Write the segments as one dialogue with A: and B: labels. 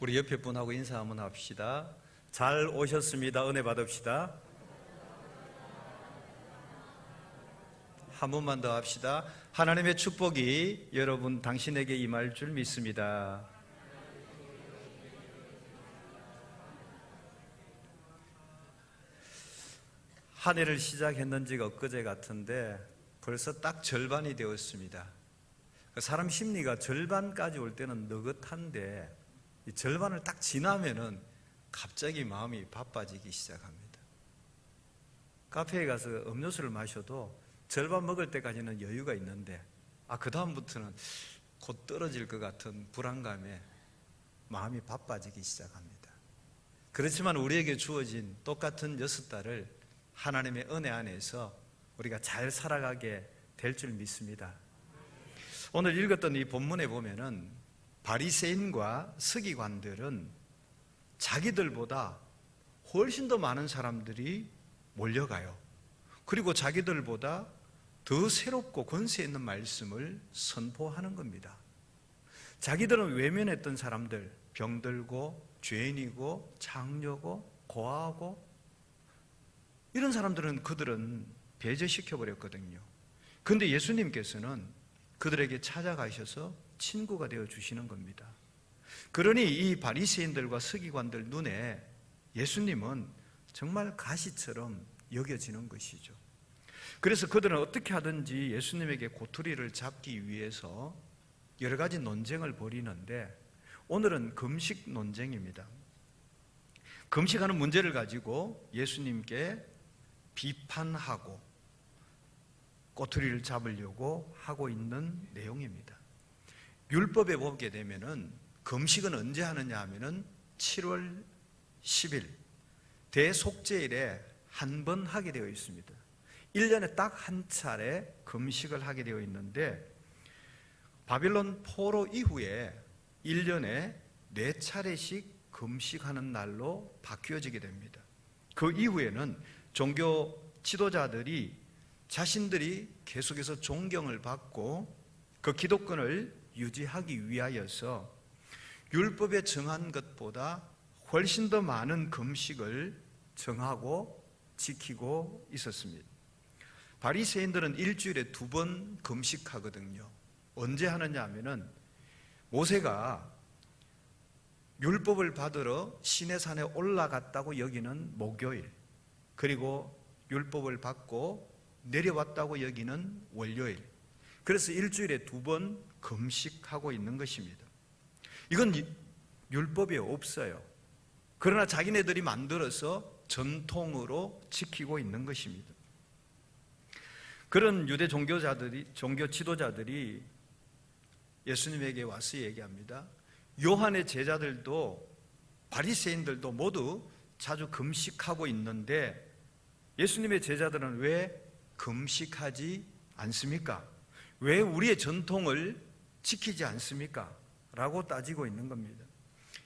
A: 우리 옆에 분하고 인사 한번 합시다. 잘 오셨습니다. 은혜 받읍시다. 한 번만 더 합시다. 하나님의 축복이 여러분 당신에게 임할 줄 믿습니다. 한 해를 시작했는지가 엊그제 같은데 벌써 딱 절반이 되었습니다. 사람 심리가 절반까지 올 때는 느긋한데 이 절반을 딱 지나면은 갑자기 마음이 바빠지기 시작합니다. 카페에 가서 음료수를 마셔도 절반 먹을 때까지는 여유가 있는데 그 다음부터는 곧 떨어질 것 같은 불안감에 마음이 바빠지기 시작합니다. 그렇지만 우리에게 주어진 똑같은 6달을 하나님의 은혜 안에서 우리가 잘 살아가게 될 줄 믿습니다. 오늘 읽었던 이 본문에 보면은 바리새인과 서기관들은 자기들보다 훨씬 더 많은 사람들이 몰려가요. 그리고 자기들보다 더 새롭고 권세 있는 말씀을 선포하는 겁니다. 자기들은 외면했던 사람들, 병들고 죄인이고 장녀고 고아하고 이런 사람들은 그들은 배제시켜버렸거든요. 그런데 예수님께서는 그들에게 찾아가셔서 친구가 되어 주시는 겁니다. 그러니 이 바리새인들과 서기관들 눈에 예수님은 정말 가시처럼 여겨지는 것이죠. 그래서 그들은 어떻게 하든지 예수님에게 고투리를 잡기 위해서 여러 가지 논쟁을 벌이는데 오늘은 금식 논쟁입니다. 금식하는 문제를 가지고 예수님께 비판하고 꼬투리를 잡으려고 하고 있는 내용입니다. 율법에 보게 되면은 금식은 언제 하느냐 하면은 7월 10일 대속죄일에 한 번 하게 되어 있습니다. 1년에 딱 한 차례 금식을 하게 되어 있는데 바빌론 포로 이후에 1년에 4차례씩 금식하는 날로 바뀌어지게 됩니다. 그 이후에는 종교 지도자들이 자신들이 계속해서 존경을 받고 그 기독권을 유지하기 위하여서 율법에 정한 것보다 훨씬 더 많은 금식을 정하고 지키고 있었습니다. 바리새인들은 일주일에 2번 금식하거든요. 언제 하느냐 하면은 모세가 율법을 받으러 시내산에 올라갔다고 여기는 목요일, 그리고 율법을 받고 내려왔다고 여기는 월요일, 그래서 일주일에 2번 금식하고 있는 것입니다. 이건 율법에 없어요. 그러나 자기네들이 만들어서 전통으로 지키고 있는 것입니다. 그런 유대 종교 지도자들이 예수님에게 와서 얘기합니다. 요한의 제자들도 바리새인들도 모두 자주 금식하고 있는데 예수님의 제자들은 왜 금식하지 않습니까? 왜 우리의 전통을 지키지 않습니까? 라고 따지고 있는 겁니다.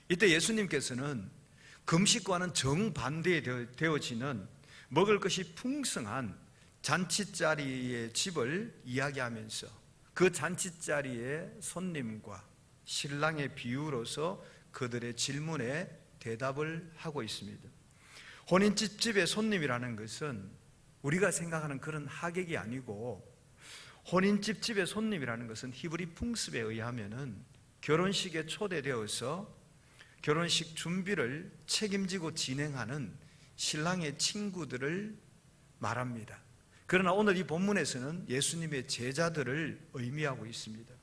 A: 이때 예수님께서는 금식과는 정반대되어지는 먹을 것이 풍성한 잔치자리의 집을 이야기하면서 그 잔치자리의 손님과 신랑의 비유로서 그들의 질문에 대답을 하고 있습니다. 혼인집집의 손님이라는 것은 우리가 생각하는 그런 하객이 아니고 혼인집집의 손님이라는 것은 히브리 풍습에 의하면은 결혼식에 초대되어서 결혼식 준비를 책임지고 진행하는 신랑의 친구들을 말합니다. 그러나 오늘 이 본문에서는 예수님의 제자들을 의미하고 있습니다.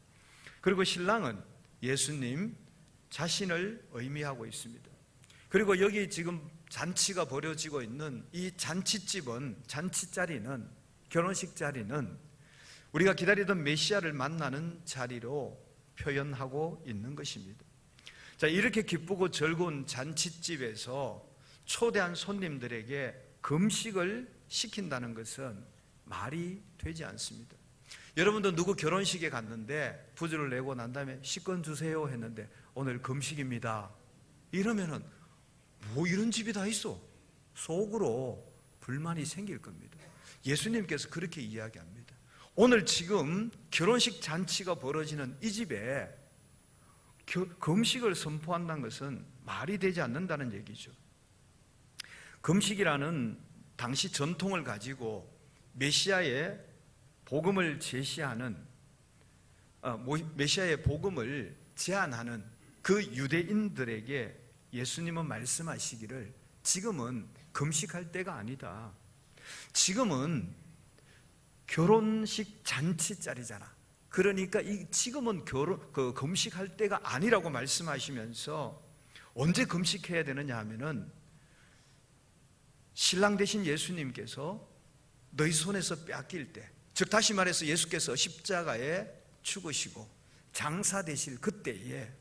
A: 그리고 신랑은 예수님 자신을 의미하고 있습니다. 그리고 여기 지금 잔치가 벌어지고 있는 이 잔치자리는, 결혼식 자리는 우리가 기다리던 메시아를 만나는 자리로 표현하고 있는 것입니다. 자, 이렇게 기쁘고 즐거운 잔치집에서 초대한 손님들에게 금식을 시킨다는 것은 말이 되지 않습니다. 여러분도 누구 결혼식에 갔는데 부주를 내고 난 다음에 식권 주세요 했는데 오늘 금식입니다 이러면은 뭐 이런 집이 다 있어? 속으로 불만이 생길 겁니다. 예수님께서 그렇게 이야기합니다. 오늘 지금 결혼식 잔치가 벌어지는 이 집에 금식을 선포한다는 것은 말이 되지 않는다는 얘기죠. 금식이라는 당시 전통을 가지고 메시아의 복음을 제시하는, 메시아의 복음을 제안하는 그 유대인들에게 예수님은 말씀하시기를 지금은 금식할 때가 아니다. 지금은 결혼식 잔치자리잖아. 그러니까 지금은 금식할 때가 아니라고 말씀하시면서 언제 금식해야 되느냐 하면은 신랑 되신 예수님께서 너희 손에서 빼앗길 때, 즉 다시 말해서 예수께서 십자가에 죽으시고 장사되실 그때에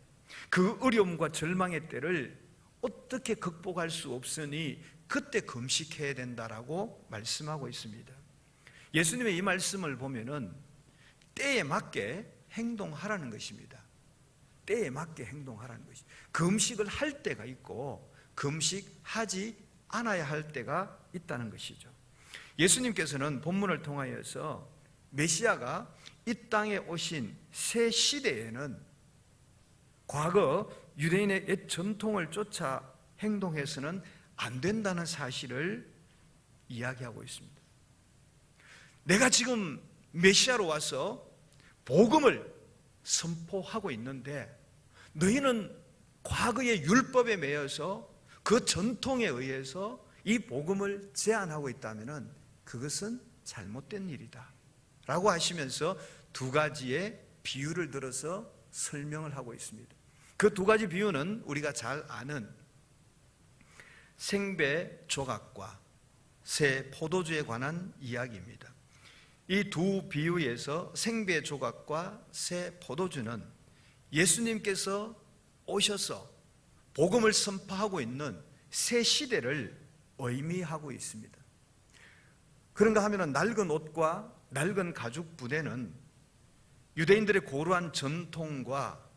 A: 그 어려움과 절망의 때를 어떻게 극복할 수 없으니 그때 금식해야 된다라고 말씀하고 있습니다. 예수님의 이 말씀을 보면은 때에 맞게 행동하라는 것입니다. 때에 맞게 행동하라는 것이. 금식을 할 때가 있고 금식하지 않아야 할 때가 있다는 것이죠. 예수님께서는 본문을 통하여서 메시아가 이 땅에 오신 새 시대에는 과거 유대인의 옛 전통을 쫓아 행동해서는 안 된다는 사실을 이야기하고 있습니다. 내가 지금 메시아로 와서 복음을 선포하고 있는데 너희는 과거의 율법에 매여서 그 전통에 의해서 이 복음을 제한하고 있다면 그것은 잘못된 일이다 라고 하시면서 두 가지의 비유를 들어서 설명을 하고 있습니다. 그 두 가지 비유는 우리가 잘 아는 생배 조각과 새 포도주에 관한 이야기입니다. 이 두 비유에서 생배 조각과 새 포도주는 예수님께서 오셔서 복음을 선포하고 있는 새 시대를 의미하고 있습니다. 그런가 하면 낡은 옷과 낡은 가죽 부대는 유대인들의 고루한 전통과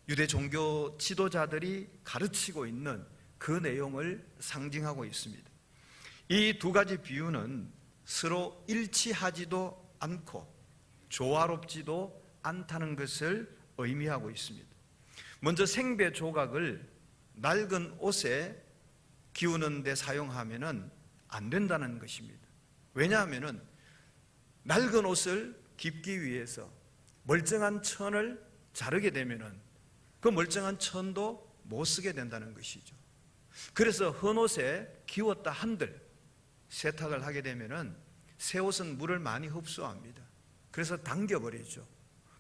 A: 유대 종교 지도자들이 가르치고 있는 그 내용을 상징하고 있습니다. 이 두 가지 비유는 서로 일치하지도 않고 조화롭지도 않다는 것을 의미하고 있습니다. 먼저 생배 조각을 낡은 옷에 기우는 데 사용하면 안 된다는 것입니다. 왜냐하면 낡은 옷을 깁기 위해서 멀쩡한 천을 자르게 되면 그 멀쩡한 천도 못 쓰게 된다는 것이죠. 그래서 헌 옷에 기웠다 한들 세탁을 하게 되면 새 옷은 물을 많이 흡수합니다. 그래서 당겨버리죠.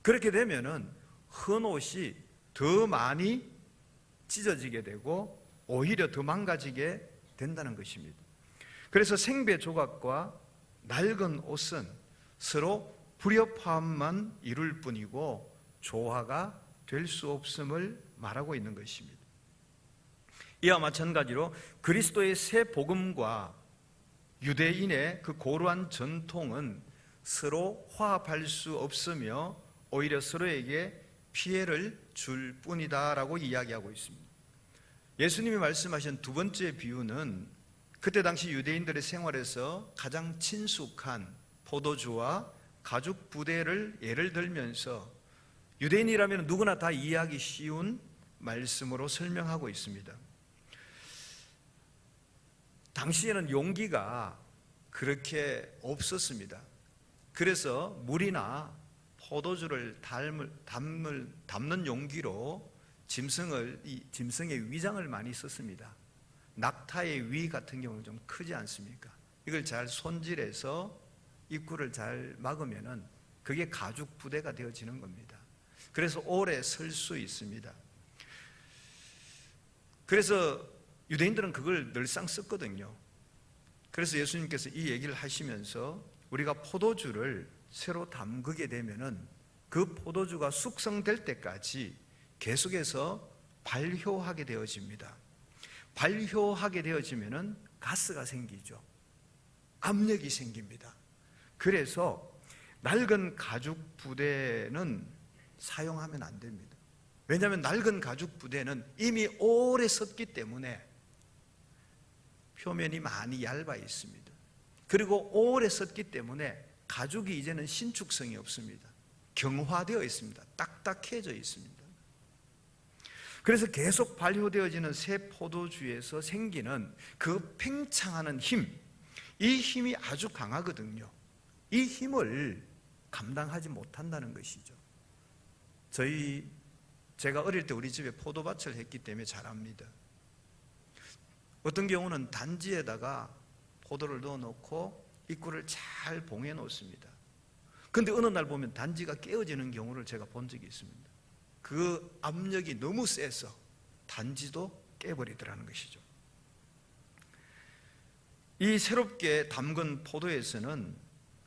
A: 그렇게 되면 헌 옷이 더 많이 찢어지게 되고 오히려 더 망가지게 된다는 것입니다. 그래서 생배 조각과 낡은 옷은 서로 불협화음만 이룰 뿐이고 조화가 될 수 없음을 말하고 있는 것입니다. 이와 마찬가지로 그리스도의 새 복음과 유대인의 그 고루한 전통은 서로 화합할 수 없으며 오히려 서로에게 피해를 줄 뿐이다라고 이야기하고 있습니다. 예수님이 말씀하신 두 번째 비유는 그때 당시 유대인들의 생활에서 가장 친숙한 포도주와 가죽 부대를 예를 들면서 유대인이라면 누구나 다 이해하기 쉬운 말씀으로 설명하고 있습니다. 당시에는 용기가 그렇게 없었습니다. 그래서 물이나 포도주를 담는 용기로 짐승의 위장을 많이 썼습니다. 낙타의 위 같은 경우는 좀 크지 않습니까? 이걸 잘 손질해서 입구를 잘 막으면은 그게 가죽 부대가 되어지는 겁니다. 그래서 오래 설 수 있습니다. 그래서 유대인들은 그걸 늘상 썼거든요. 그래서 예수님께서 이 얘기를 하시면서 우리가 포도주를 새로 담그게 되면은 그 포도주가 숙성될 때까지 계속해서 발효하게 되어집니다. 발효하게 되어지면은 가스가 생기죠. 압력이 생깁니다. 그래서 낡은 가죽 부대는 사용하면 안 됩니다. 왜냐하면 낡은 가죽 부대는 이미 오래 썼기 때문에 표면이 많이 얇아 있습니다. 그리고 오래 썼기 때문에 가죽이 이제는 신축성이 없습니다. 경화되어 있습니다. 딱딱해져 있습니다. 그래서 계속 발효되어지는 새 포도주에서 생기는 그 팽창하는 힘, 이 힘이 아주 강하거든요. 이 힘을 감당하지 못한다는 것이죠. 제가 어릴 때 우리 집에 포도밭을 했기 때문에 잘 압니다. 어떤 경우는 단지에다가 포도를 넣어놓고 입구를 잘 봉해 놓습니다. 그런데 어느 날 보면 단지가 깨어지는 경우를 제가 본 적이 있습니다. 그 압력이 너무 세서 단지도 깨버리더라는 것이죠. 이 새롭게 담근 포도에서는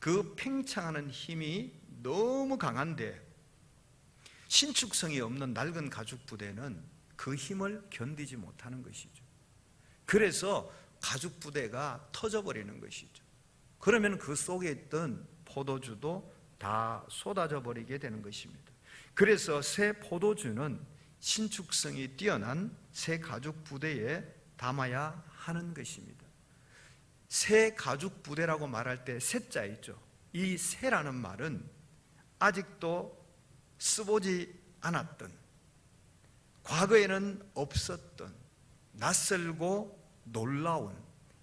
A: 그 팽창하는 힘이 너무 강한데 신축성이 없는 낡은 가죽 부대는 그 힘을 견디지 못하는 것이죠. 그래서 가죽 부대가 터져버리는 것이죠. 그러면 그 속에 있던 포도주도 다 쏟아져 버리게 되는 것입니다. 그래서 새 포도주는 신축성이 뛰어난 새 가죽 부대에 담아야 하는 것입니다. 새 가죽 부대라고 말할 때 새자 있죠. 이 새라는 말은 아직도 써보지 않았던, 과거에는 없었던 낯설고 놀라운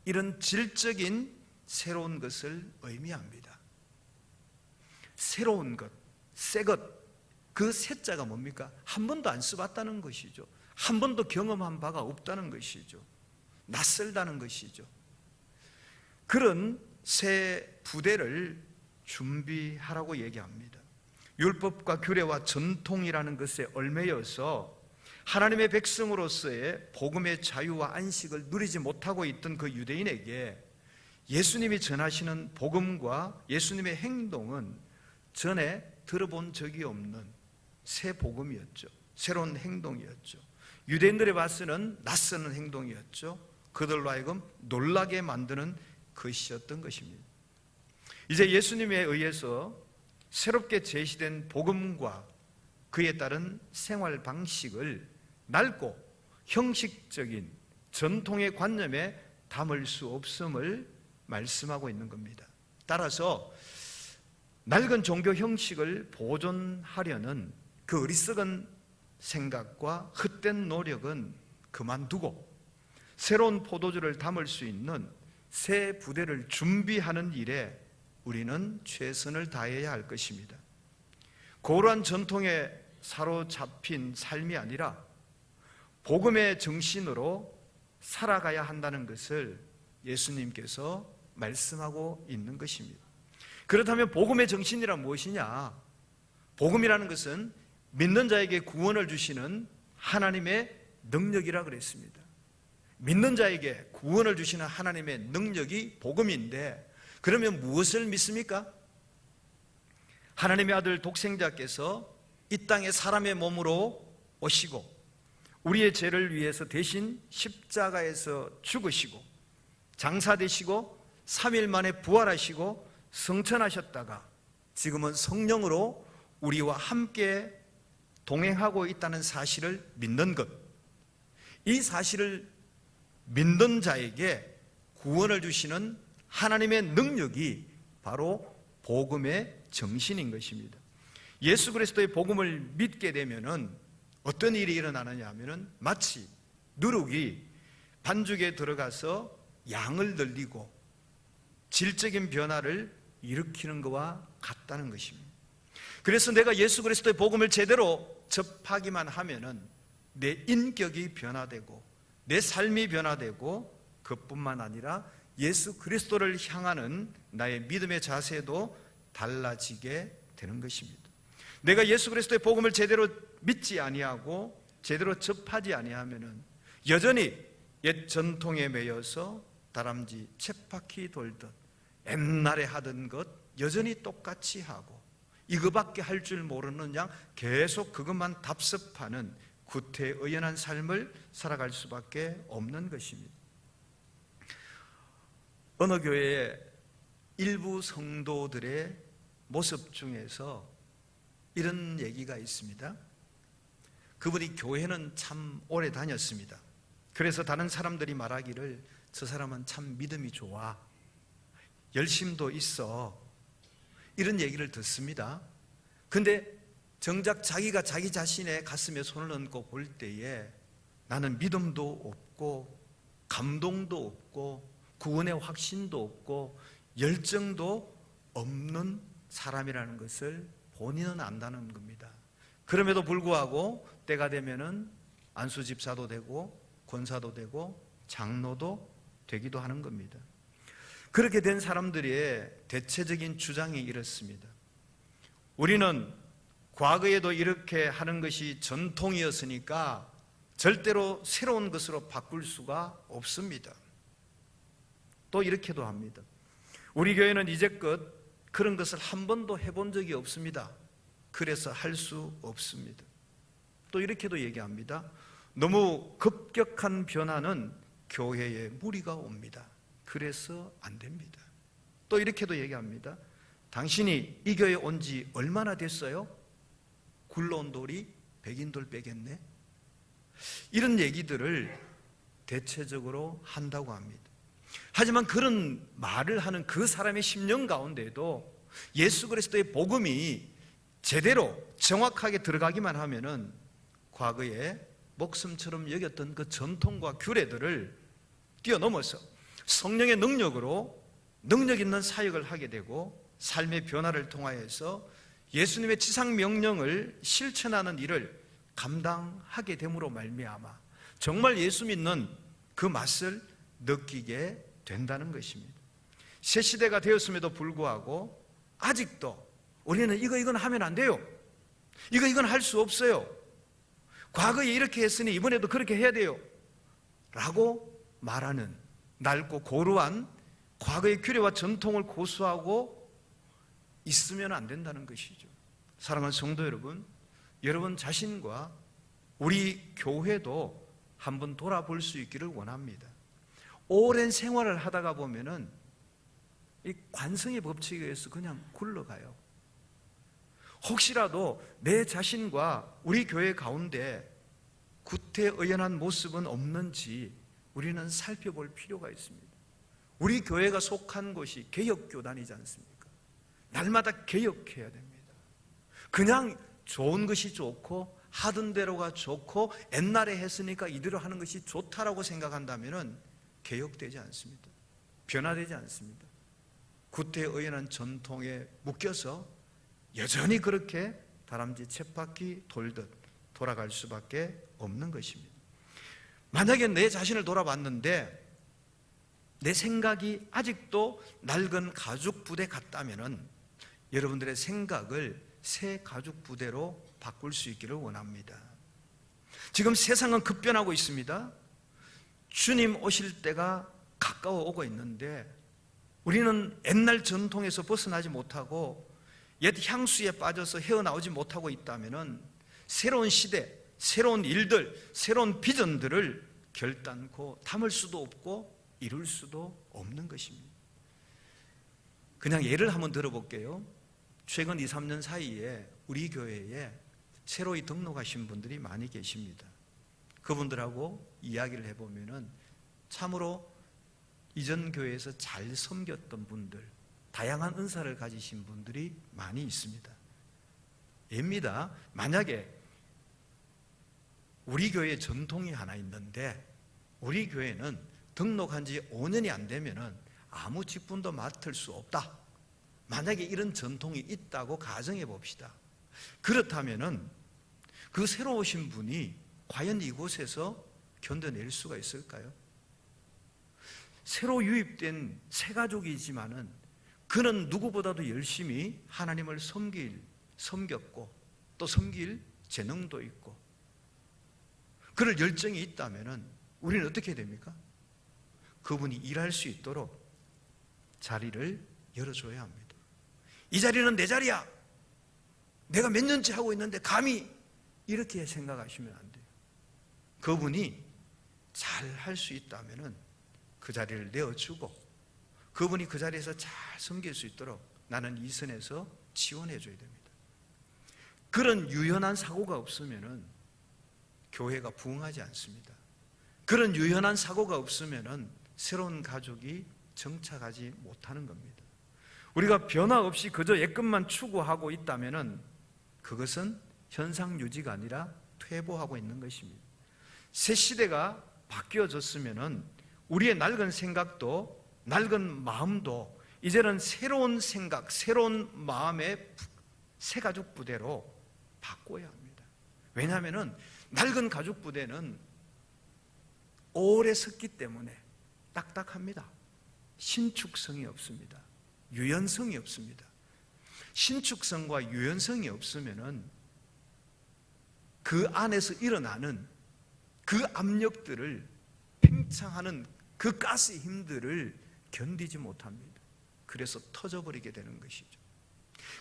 A: 이런 질적인 새로운 것을 의미합니다. 새로운 것, 새 것, 그 새자가 뭡니까? 한 번도 안 써봤다는 것이죠. 한 번도 경험한 바가 없다는 것이죠. 낯설다는 것이죠. 그런 새 부대를 준비하라고 얘기합니다. 율법과 규례와 전통이라는 것에 얽매여서 하나님의 백성으로서의 복음의 자유와 안식을 누리지 못하고 있던 그 유대인에게 예수님이 전하시는 복음과 예수님의 행동은 전에 들어본 적이 없는 새 복음이었죠. 새로운 행동이었죠. 유대인들에 봐서는 낯선 행동이었죠. 그들로 하여금 놀라게 만드는 것이었던 것입니다. 이제 예수님에 의해서 새롭게 제시된 복음과 그에 따른 생활 방식을 낡고 형식적인 전통의 관념에 담을 수 없음을 말씀하고 있는 겁니다. 따라서 낡은 종교 형식을 보존하려는 그 어리석은 생각과 헛된 노력은 그만두고 새로운 포도주를 담을 수 있는 새 부대를 준비하는 일에 우리는 최선을 다해야 할 것입니다. 고루한 전통에 사로잡힌 삶이 아니라 복음의 정신으로 살아가야 한다는 것을 예수님께서 말씀하고 있는 것입니다. 그렇다면 복음의 정신이란 무엇이냐? 복음이라는 것은 믿는 자에게 구원을 주시는 하나님의 능력이라 그랬습니다. 믿는 자에게 구원을 주시는 하나님의 능력이 복음인데, 그러면 무엇을 믿습니까? 하나님의 아들 독생자께서 이 땅에 사람의 몸으로 오시고 우리의 죄를 위해서 대신 십자가에서 죽으시고 장사되시고 3일 만에 부활하시고 성천하셨다가 지금은 성령으로 우리와 함께 동행하고 있다는 사실을 믿는 것, 이 사실을 믿는 자에게 구원을 주시는 하나님의 능력이 바로 복음의 정신인 것입니다. 예수 그리스도의 복음을 믿게 되면은 어떤 일이 일어나느냐 하면은 마치 누룩이 반죽에 들어가서 양을 늘리고 질적인 변화를 일으키는 것과 같다는 것입니다. 그래서 내가 예수 그리스도의 복음을 제대로 접하기만 하면은 내 인격이 변화되고 내 삶이 변화되고 그뿐만 아니라 예수 그리스도를 향하는 나의 믿음의 자세도 달라지게 되는 것입니다. 내가 예수 그리스도의 복음을 제대로 믿지 아니하고 제대로 접하지 아니하면은 여전히 옛 전통에 매여서 다람쥐 쳇바퀴 돌듯 옛날에 하던 것 여전히 똑같이 하고 이거밖에 할 줄 모르는 양 계속 그것만 답습하는 구태의연한 삶을 살아갈 수밖에 없는 것입니다. 어느 교회의 일부 성도들의 모습 중에서 이런 얘기가 있습니다. 그분이 교회는 참 오래 다녔습니다. 그래서 다른 사람들이 말하기를 저 사람은 참 믿음이 좋아, 열심도 있어, 이런 얘기를 듣습니다. 근데 정작 자기가 자기 자신의 가슴에 손을 얹고 볼 때에 나는 믿음도 없고 감동도 없고 구원의 확신도 없고 열정도 없는 사람이라는 것을 본인은 안다는 겁니다. 그럼에도 불구하고 때가 되면은 안수 집사도 되고 권사도 되고 장로도 되기도 하는 겁니다. 그렇게 된 사람들의 대체적인 주장이 이렇습니다. 우리는 과거에도 이렇게 하는 것이 전통이었으니까 절대로 새로운 것으로 바꿀 수가 없습니다. 또 이렇게도 합니다. 우리 교회는 이제껏 그런 것을 한 번도 해본 적이 없습니다. 그래서 할 수 없습니다. 또 이렇게도 얘기합니다. 너무 급격한 변화는 교회에 무리가 옵니다. 그래서 안 됩니다. 또 이렇게도 얘기합니다. 당신이 이 교회에 온 지 얼마나 됐어요? 굴러온 돌이 백인돌 빼겠네? 이런 얘기들을 대체적으로 한다고 합니다. 하지만 그런 말을 하는 그 사람의 심령 가운데도 예수 그리스도의 복음이 제대로 정확하게 들어가기만 하면은 과거에 목숨처럼 여겼던 그 전통과 규례들을 뛰어넘어서 성령의 능력으로 능력 있는 사역을 하게 되고 삶의 변화를 통하여서 예수님의 지상 명령을 실천하는 일을 감당하게 됨으로 말미암아 정말 예수 믿는 그 맛을 느끼게 된다는 것입니다. 새 시대가 되었음에도 불구하고 아직도 우리는 이건 하면 안 돼요. 이건 할 수 없어요. 과거에 이렇게 했으니 이번에도 그렇게 해야 돼요. 라고 말하는 낡고 고루한 과거의 규례와 전통을 고수하고 있으면 안 된다는 것이죠. 사랑하는 성도 여러분, 여러분 자신과 우리 교회도 한번 돌아볼 수 있기를 원합니다. 오랜 생활을 하다가 보면은 이 관성의 법칙에 의해서 그냥 굴러가요. 혹시라도 내 자신과 우리 교회 가운데 구태의연한 모습은 없는지 우리는 살펴볼 필요가 있습니다. 우리 교회가 속한 곳이 개혁교단이지 않습니까? 날마다 개혁해야 됩니다. 그냥 좋은 것이 좋고 하던 대로가 좋고 옛날에 했으니까 이대로 하는 것이 좋다라고 생각한다면 개혁되지 않습니다. 변화되지 않습니다. 구태의연한 전통에 묶여서 여전히 그렇게 다람쥐 쳇바퀴 돌듯 돌아갈 수밖에 없는 것입니다. 만약에 내 자신을 돌아봤는데 내 생각이 아직도 낡은 가죽 부대 같다면 여러분들의 생각을 새 가죽 부대로 바꿀 수 있기를 원합니다. 지금 세상은 급변하고 있습니다. 주님 오실 때가 가까워 오고 있는데 우리는 옛날 전통에서 벗어나지 못하고 옛 향수에 빠져서 헤어나오지 못하고 있다면 새로운 시대, 새로운 일들, 새로운 비전들을 결단코 담을 수도 없고 이룰 수도 없는 것입니다. 그냥 예를 한번 들어볼게요. 최근 2, 3년 사이에 우리 교회에 새로이 등록하신 분들이 많이 계십니다. 그분들하고 이야기를 해보면은 참으로 이전 교회에서 잘 섬겼던 분들, 다양한 은사를 가지신 분들이 많이 있습니다. 예입니다. 만약에 우리 교회에 전통이 하나 있는데 우리 교회는 등록한 지 5년이 안 되면은 아무 직분도 맡을 수 없다. 만약에 이런 전통이 있다고 가정해 봅시다. 그렇다면은 그 새로 오신 분이 과연 이곳에서 견뎌낼 수가 있을까요? 새로 유입된 새 가족이지만은 그는 누구보다도 열심히 하나님을 섬겼고 또 섬길 재능도 있고 그럴 열정이 있다면은 우리는 어떻게 됩니까? 그분이 일할 수 있도록 자리를 열어줘야 합니다. 이 자리는 내 자리야. 내가 몇 년째 하고 있는데 감히 이렇게 생각하시면 안 돼요. 그분이 잘 할 수 있다면은 그 자리를 내어주고 그분이 그 자리에서 잘 섬길 수 있도록 나는 이 선에서 지원해 줘야 됩니다. 그런 유연한 사고가 없으면은 교회가 부흥하지 않습니다. 그런 유연한 사고가 없으면은 새로운 가족이 정착하지 못하는 겁니다. 우리가 변화 없이 그저 옛것만 추구하고 있다면은 그것은 현상 유지가 아니라 퇴보하고 있는 것입니다. 새 시대가 바뀌어졌으면 우리의 낡은 생각도 낡은 마음도 이제는 새로운 생각, 새로운 마음의 새 가죽 부대로 바꿔야 합니다. 왜냐하면 낡은 가죽 부대는 오래 섰기 때문에 딱딱합니다. 신축성이 없습니다. 유연성이 없습니다. 신축성과 유연성이 없으면 그 안에서 일어나는 그 압력들을 팽창하는 그 가스 힘들을 견디지 못합니다. 그래서 터져버리게 되는 것이죠.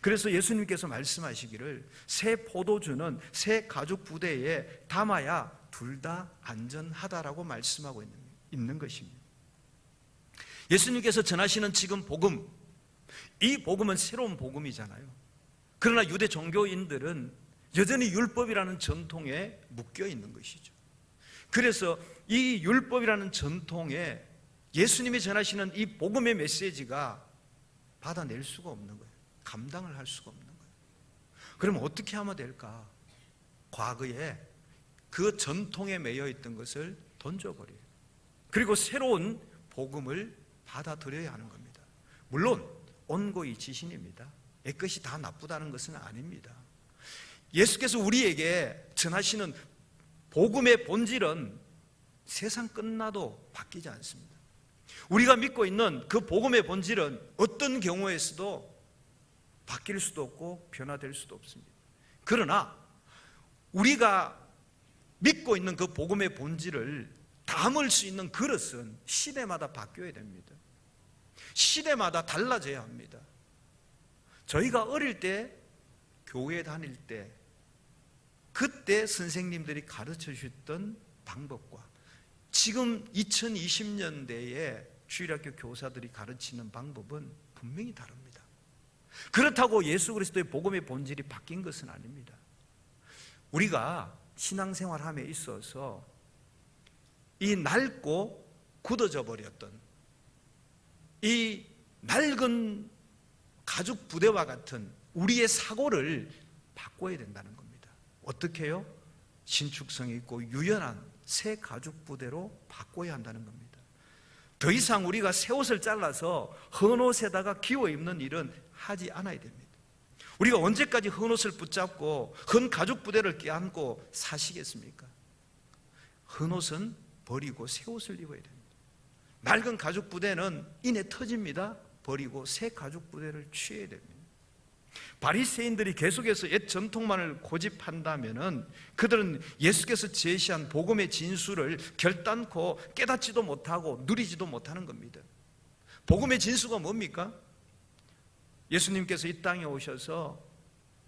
A: 그래서 예수님께서 말씀하시기를 새 포도주는 새 가죽 부대에 담아야 둘 다 안전하다라고 말씀하고 있는 것입니다. 예수님께서 전하시는 지금 복음, 이 복음은 새로운 복음이잖아요. 그러나 유대 종교인들은 여전히 율법이라는 전통에 묶여 있는 것이죠. 그래서 이 율법이라는 전통에 예수님이 전하시는 이 복음의 메시지가 받아낼 수가 없는 거예요. 감당을 할 수가 없는 거예요. 그럼 어떻게 하면 될까? 과거에 그 전통에 매여 있던 것을 던져버려요. 그리고 새로운 복음을 받아들여야 하는 겁니다. 물론 온고이 지신입니다. 내 것이 다 나쁘다는 것은 아닙니다. 예수께서 우리에게 전하시는 복음의 본질은 세상 끝나도 바뀌지 않습니다. 우리가 믿고 있는 그 복음의 본질은 어떤 경우에서도 바뀔 수도 없고 변화될 수도 없습니다. 그러나 우리가 믿고 있는 그 복음의 본질을 담을 수 있는 그릇은 시대마다 바뀌어야 됩니다. 시대마다 달라져야 합니다. 저희가 어릴 때 교회 다닐 때 그때 선생님들이 가르쳐 주셨던 방법과 지금 2020년대에 주일학교 교사들이 가르치는 방법은 분명히 다릅니다. 그렇다고 예수 그리스도의 복음의 본질이 바뀐 것은 아닙니다. 우리가 신앙생활함에 있어서 이 낡고 굳어져 버렸던 이 낡은 가죽 부대와 같은 우리의 사고를 바꿔야 된다는 겁니다. 어떻게 해요? 신축성이 있고 유연한 새 가죽 부대로 바꿔야 한다는 겁니다. 더 이상 우리가 새 옷을 잘라서 헌 옷에다가 기워 입는 일은 하지 않아야 됩니다. 우리가 언제까지 헌 옷을 붙잡고 헌 가죽 부대를 껴안고 사시겠습니까? 헌 옷은 버리고 새 옷을 입어야 됩니다. 낡은 가죽 부대는 이내 터집니다. 버리고 새 가죽 부대를 취해야 됩니다. 바리새인들이 계속해서 옛 전통만을 고집한다면은 그들은 예수께서 제시한 복음의 진수를 결단코 깨닫지도 못하고 누리지도 못하는 겁니다. 복음의 진수가 뭡니까? 예수님께서 이 땅에 오셔서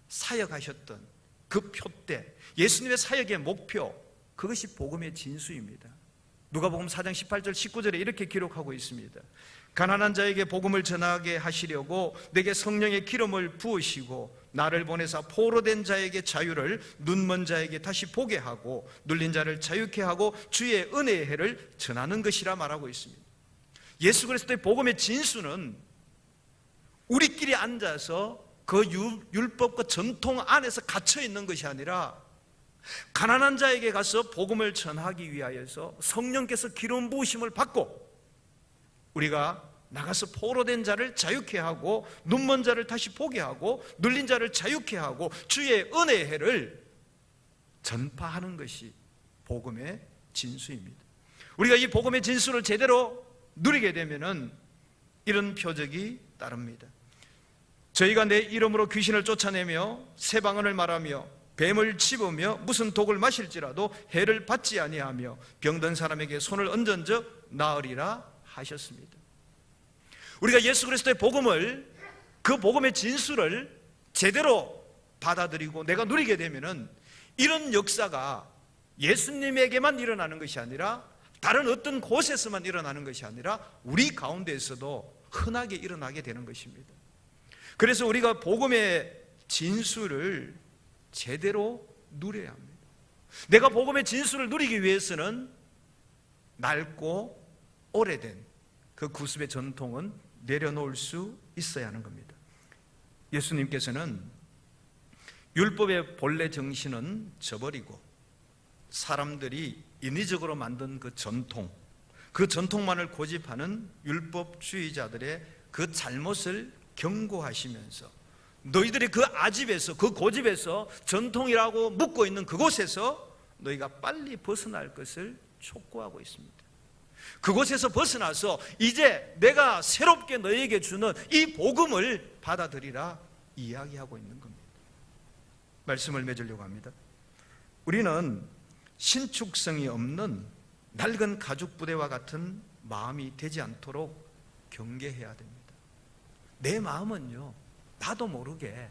A: 사역하셨던 그 표대, 예수님의 사역의 목표, 그것이 복음의 진수입니다. 누가복음 4장 18절 19절에 이렇게 기록하고 있습니다. 가난한 자에게 복음을 전하게 하시려고 내게 성령의 기름을 부으시고 나를 보내사 포로된 자에게 자유를, 눈먼 자에게 다시 보게 하고 눌린 자를 자유케 하고 주의 은혜의 해를 전하는 것이라 말하고 있습니다. 예수 그리스도의 복음의 진수는 우리끼리 앉아서 그 율법과 전통 안에서 갇혀 있는 것이 아니라 가난한 자에게 가서 복음을 전하기 위하여서 성령께서 기름 부으심을 받고 우리가 나가서 포로된 자를 자유케 하고 눈먼 자를 다시 보게 하고 눌린 자를 자유케 하고 주의 은혜의 해를 전파하는 것이 복음의 진수입니다. 우리가 이 복음의 진수를 제대로 누리게 되면은 이런 표적이 따릅니다. 저희가 내 이름으로 귀신을 쫓아내며 새 방언을 말하며 뱀을 집으며 무슨 독을 마실지라도 해를 받지 아니하며 병든 사람에게 손을 얹은즉 나으리라 하셨습니다. 우리가 예수 그리스도의 복음을, 그 복음의 진수를 제대로 받아들이고 내가 누리게 되면은 이런 역사가 예수님에게만 일어나는 것이 아니라 다른 어떤 곳에서만 일어나는 것이 아니라 우리 가운데에서도 흔하게 일어나게 되는 것입니다. 그래서 우리가 복음의 진수를 제대로 누려야 합니다. 내가 복음의 진수를 누리기 위해서는 낡고 오래된 그 구습의 전통은 내려놓을 수 있어야 하는 겁니다. 예수님께서는 율법의 본래 정신은 저버리고 사람들이 인위적으로 만든 그 전통만을 고집하는 율법주의자들의 그 잘못을 경고하시면서 너희들이 그 아집에서, 그 고집에서, 전통이라고 묻고 있는 그곳에서 너희가 빨리 벗어날 것을 촉구하고 있습니다. 그곳에서 벗어나서 이제 내가 새롭게 너희에게 주는 이 복음을 받아들이라 이야기하고 있는 겁니다. 말씀을 맺으려고 합니다. 우리는 신축성이 없는 낡은 가죽 부대와 같은 마음이 되지 않도록 경계해야 됩니다. 내 마음은요, 나도 모르게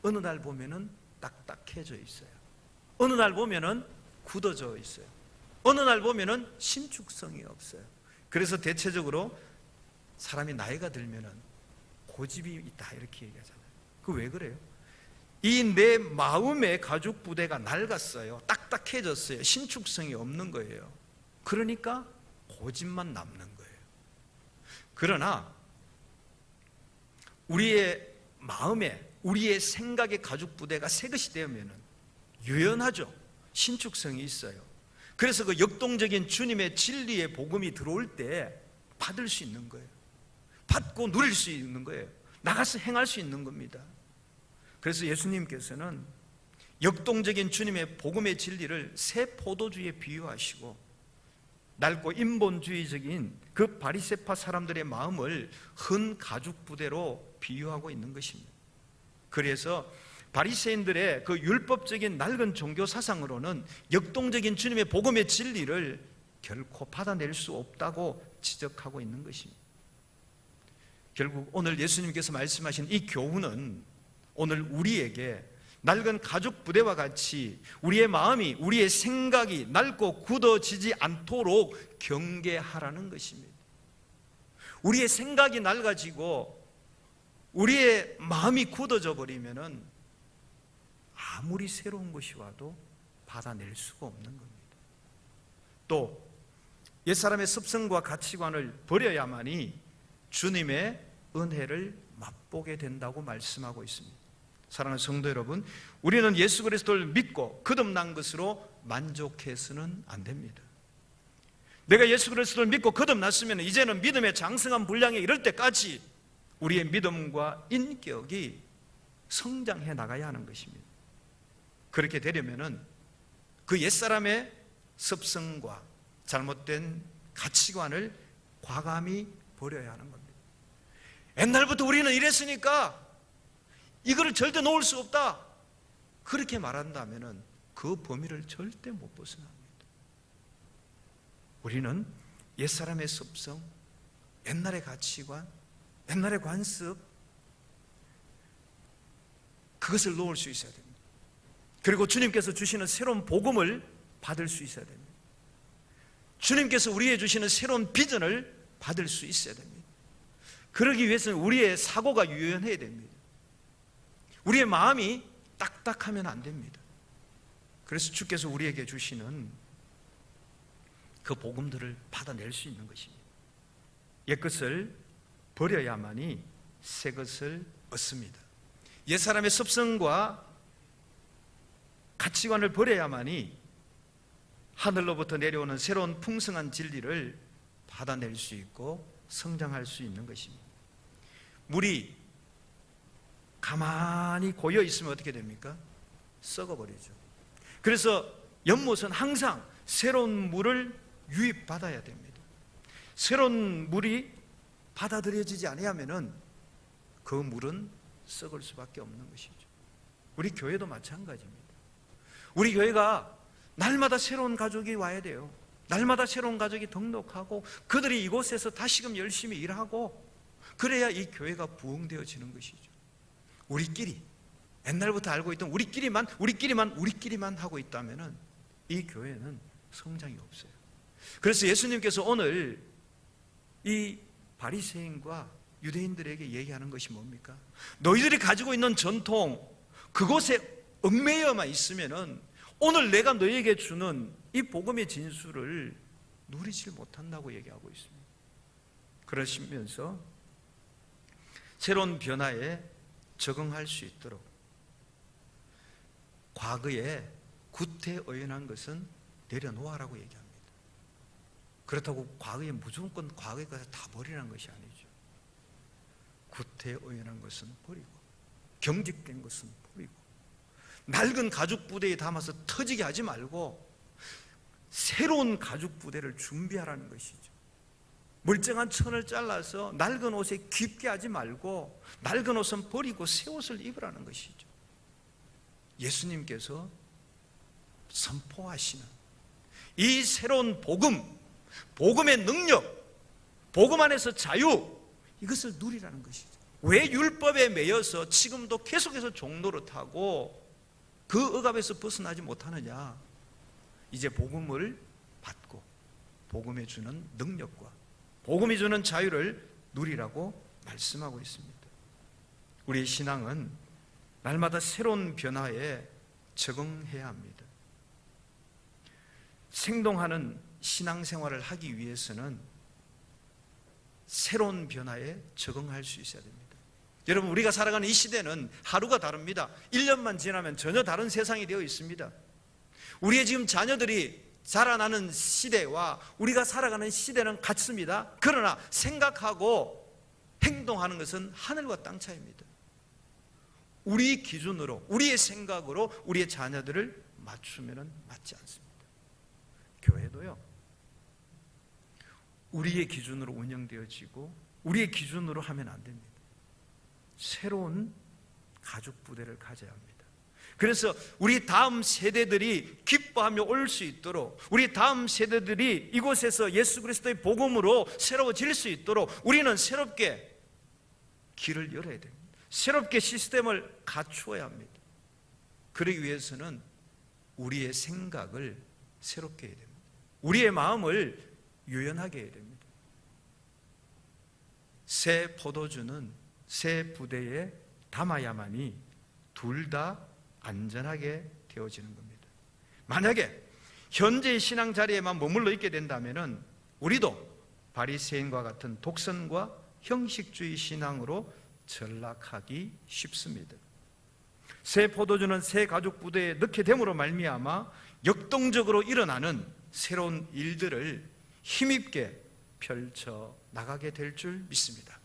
A: 어느 날 보면은 딱딱해져 있어요. 어느 날 보면은 굳어져 있어요. 어느 날 보면은 신축성이 없어요. 그래서 대체적으로 사람이 나이가 들면은 고집이 있다 이렇게 얘기하잖아요. 그 왜 그래요? 이 내 마음의 가죽 부대가 낡았어요. 딱딱해졌어요. 신축성이 없는 거예요. 그러니까 고집만 남는 거예요. 그러나 우리의 마음에, 우리의 생각의 가죽 부대가 새 것이 되면은 유연하죠. 신축성이 있어요. 그래서 그 역동적인 주님의 진리의 복음이 들어올 때 받을 수 있는 거예요. 받고 누릴 수 있는 거예요. 나가서 행할 수 있는 겁니다. 그래서 예수님께서는 역동적인 주님의 복음의 진리를 새 포도주에 비유하시고 낡고 인본주의적인 그 바리새파 사람들의 마음을 흔 가죽 부대로 비유하고 있는 것입니다. 그래서 바리새인들의 그 율법적인 낡은 종교 사상으로는 역동적인 주님의 복음의 진리를 결코 받아낼 수 없다고 지적하고 있는 것입니다. 결국 오늘 예수님께서 말씀하신 이 교훈은 오늘 우리에게 낡은 가죽 부대와 같이 우리의 마음이, 우리의 생각이 낡고 굳어지지 않도록 경계하라는 것입니다. 우리의 생각이 낡아지고 우리의 마음이 굳어져 버리면은 아무리 새로운 것이 와도 받아낼 수가 없는 겁니다. 또 옛사람의 습성과 가치관을 버려야만이 주님의 은혜를 맛보게 된다고 말씀하고 있습니다. 사랑하는 성도 여러분, 우리는 예수 그리스도를 믿고 거듭난 것으로 만족해서는 안 됩니다. 내가 예수 그리스도를 믿고 거듭났으면 이제는 믿음의 장성한 분량에 이를 때까지 우리의 믿음과 인격이 성장해 나가야 하는 것입니다. 그렇게 되려면은 그 옛사람의 습성과 잘못된 가치관을 과감히 버려야 하는 겁니다. 옛날부터 우리는 이랬으니까 이거를 절대 놓을 수 없다, 그렇게 말한다면은 그 범위를 절대 못 벗어납니다. 우리는 옛사람의 습성, 옛날의 가치관, 옛날의 관습, 그것을 놓을 수 있어야 됩니다. 그리고 주님께서 주시는 새로운 복음을 받을 수 있어야 됩니다. 주님께서 우리에게 주시는 새로운 비전을 받을 수 있어야 됩니다. 그러기 위해서는 우리의 사고가 유연해야 됩니다. 우리의 마음이 딱딱하면 안 됩니다. 그래서 주께서 우리에게 주시는 그 복음들을 받아낼 수 있는 것입니다. 옛것을 버려야만이 새 것을 얻습니다. 옛사람의 습성과 가치관을 버려야만이 하늘로부터 내려오는 새로운 풍성한 진리를 받아낼 수 있고 성장할 수 있는 것입니다. 물이 가만히 고여 있으면 어떻게 됩니까? 썩어버리죠. 그래서 연못은 항상 새로운 물을 유입받아야 됩니다. 새로운 물이 받아들여지지 아니하면은 그 물은 썩을 수밖에 없는 것이죠. 우리 교회도 마찬가지입니다. 우리 교회가 날마다 새로운 가족이 와야 돼요. 날마다 새로운 가족이 등록하고 그들이 이곳에서 다시금 열심히 일하고 그래야 이 교회가 부흥되어지는 것이죠. 우리끼리 옛날부터 알고 있던 우리끼리만 하고 있다면은 이 교회는 성장이 없어요. 그래서 예수님께서 오늘 이 바리새인과 유대인들에게 얘기하는 것이 뭡니까? 너희들이 가지고 있는 전통, 그것에 얽매여만 있으면은 오늘 내가 너희에게 주는 이 복음의 진수를 누리질 못한다고 얘기하고 있습니다. 그러시면서 새로운 변화에 적응할 수 있도록 과거에 구태의연한 것은 내려놓아라고 얘기합니다. 그렇다고 과거에 무조건 과거에 가서 다 버리라는 것이 아니죠. 구태의연한 것은 버리고, 경직된 것은 버리고, 낡은 가죽 부대에 담아서 터지게 하지 말고 새로운 가죽 부대를 준비하라는 것이죠. 멀쩡한 천을 잘라서 낡은 옷에 깊게 하지 말고 낡은 옷은 버리고 새 옷을 입으라는 것이죠. 예수님께서 선포하시는 이 새로운 복음, 복음의 능력, 복음 안에서 자유, 이것을 누리라는 것이죠. 왜 율법에 매여서 지금도 계속해서 종노릇하고 그 억압에서 벗어나지 못하느냐? 이제 복음을 받고 복음이 주는 능력과 복음이 주는 자유를 누리라고 말씀하고 있습니다. 우리의 신앙은 날마다 새로운 변화에 적응해야 합니다. 생동하는 신앙생활을 하기 위해서는 새로운 변화에 적응할 수 있어야 됩니다. 여러분, 우리가 살아가는 이 시대는 하루가 다릅니다. 1년만 지나면 전혀 다른 세상이 되어 있습니다. 우리의 지금 자녀들이 자라나는 시대와 우리가 살아가는 시대는 같습니다. 그러나 생각하고 행동하는 것은 하늘과 땅 차이입니다. 우리 기준으로, 우리의 생각으로 우리의 자녀들을 맞추면 맞지 않습니다. 교회도요, 우리의 기준으로 운영되어지고 우리의 기준으로 하면 안 됩니다. 새로운 가죽 부대를 가져야 합니다. 그래서 우리 다음 세대들이 기뻐하며 올 수 있도록, 우리 다음 세대들이 이곳에서 예수 그리스도의 복음으로 새로워질 수 있도록 우리는 새롭게 길을 열어야 됩니다. 새롭게 시스템을 갖추어야 합니다. 그러기 위해서는 우리의 생각을 새롭게 해야 됩니다. 우리의 마음을 유연하게 해야 됩니다. 새 포도주는 새 부대에 담아야만이 둘 다 안전하게 되어지는 겁니다. 만약에 현재의 신앙 자리에만 머물러 있게 된다면 우리도 바리새인과 같은 독선과 형식주의 신앙으로 전락하기 쉽습니다. 새 포도주는 새 가죽 부대에 넣게 됨으로 말미암아 역동적으로 일어나는 새로운 일들을 힘있게 펼쳐 나가게 될 줄 믿습니다.